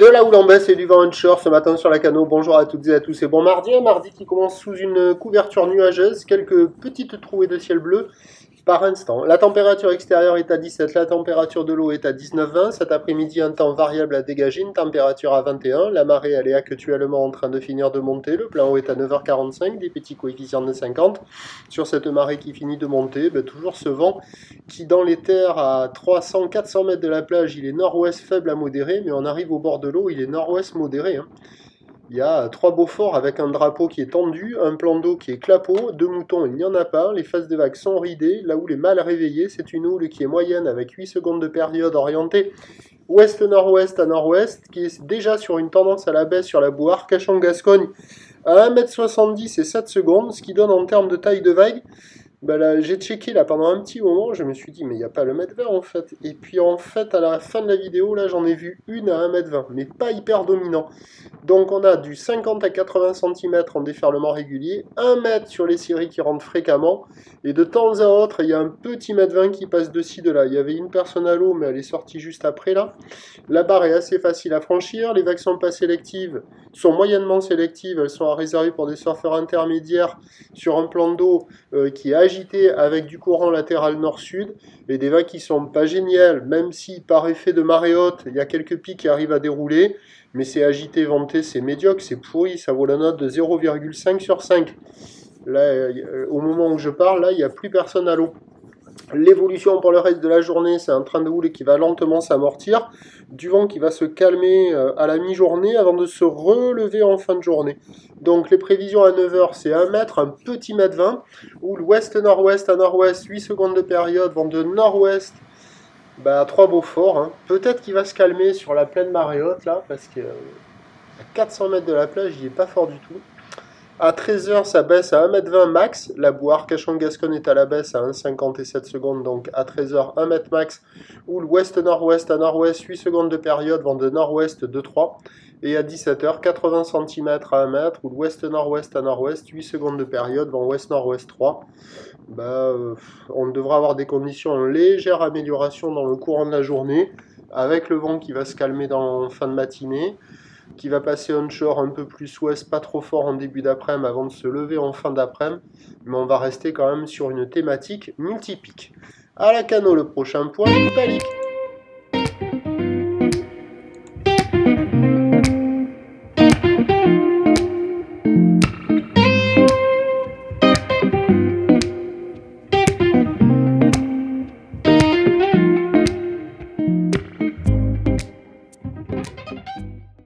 De la houle en baisse et du vent onshore ce matin sur la Cano. Bonjour à toutes et à tous et bon mardi. Un mardi qui commence sous une couverture nuageuse, quelques petites trouées de ciel bleu par instant. La température extérieure est à 17, la température de l'eau est à 19-20. Cet après-midi, un temps variable à dégager, une température à 21. La marée, elle est actuellement en train de finir de monter. Le plan eau est à 9h45, des petits coefficients de 50. Sur cette marée qui finit de monter, toujours ce vent qui, dans les terres à 300-400 mètres de la plage, il est nord-ouest faible à modéré, mais on arrive au bord de l'eau, il est nord-ouest modéré. Il y a 3 Beauforts avec un drapeau qui est tendu, un plan d'eau qui est clapot, 2 moutons il n'y en a pas, les faces de vagues sont ridées, la houle est mal réveillée, c'est une houle qui est moyenne avec 8 secondes de période orientée ouest-nord-ouest à nord-ouest, qui est déjà sur une tendance à la baisse sur la boue Arcachon-Gascogne à 1m70 et 7 secondes, ce qui donne en termes de taille de vague. Là, j'ai checké là pendant un petit moment, je me suis dit mais il n'y a pas le mètre 20 en fait. Et puis en fait à la fin de la vidéo là j'en ai vu une à 1m20, mais pas hyper dominant. Donc on a du 50 à 80 cm en déferlement régulier, 1 mètre sur les séries qui rentrent fréquemment, et de temps à autre il y a un petit mètre 20 qui passe de ci de là. Il y avait une personne à l'eau mais elle est sortie juste après là. La barre est assez facile à franchir, les vagues sont pas sélectives, sont moyennement sélectives, elles sont à réserver pour des surfeurs intermédiaires sur un plan d'eau qui est agité avec du courant latéral nord-sud, et des vagues qui sont pas géniales, même si par effet de marée haute, il y a quelques pics qui arrivent à dérouler, mais c'est agité, venté, c'est médiocre, c'est pourri, ça vaut la note de 0,5 sur 5. Là, au moment où je parle, là, il n'y a plus personne à l'eau. L'évolution pour le reste de la journée, c'est un train de houle qui va lentement s'amortir, du vent qui va se calmer à la mi-journée avant de se relever en fin de journée. Donc les prévisions à 9h, c'est 1 mètre, un petit mètre 20, où l'ouest-nord-ouest à nord-ouest, 8 secondes de période, vent de nord-ouest à 3 Beauforts. Peut-être qu'il va se calmer sur la pleine marée haute, là, parce qu'à 400 mètres de la plage, il n'est pas fort du tout. À 13h, ça baisse à 1m20 max. La boue Arcachon-Gascogne est à la baisse à 1,57 secondes. Donc à 13h, 1 m max. Ou l'ouest-nord-ouest à nord-ouest, 8 secondes de période, vent de nord-ouest 2-3. Et à 17h, 80 cm à 1 mètre. Ou l'ouest-nord-ouest à nord-ouest, 8 secondes de période, vent ouest-nord-ouest 3. On devra avoir des conditions en légère amélioration dans le courant de la journée. Avec le vent qui va se calmer dans fin de matinée, qui va passer onshore un peu plus ouest, pas trop fort en début d'après-midi avant de se lever en fin d'après-midi, mais on va rester quand même sur une thématique multipique. À la Cano, le prochain point, Palique.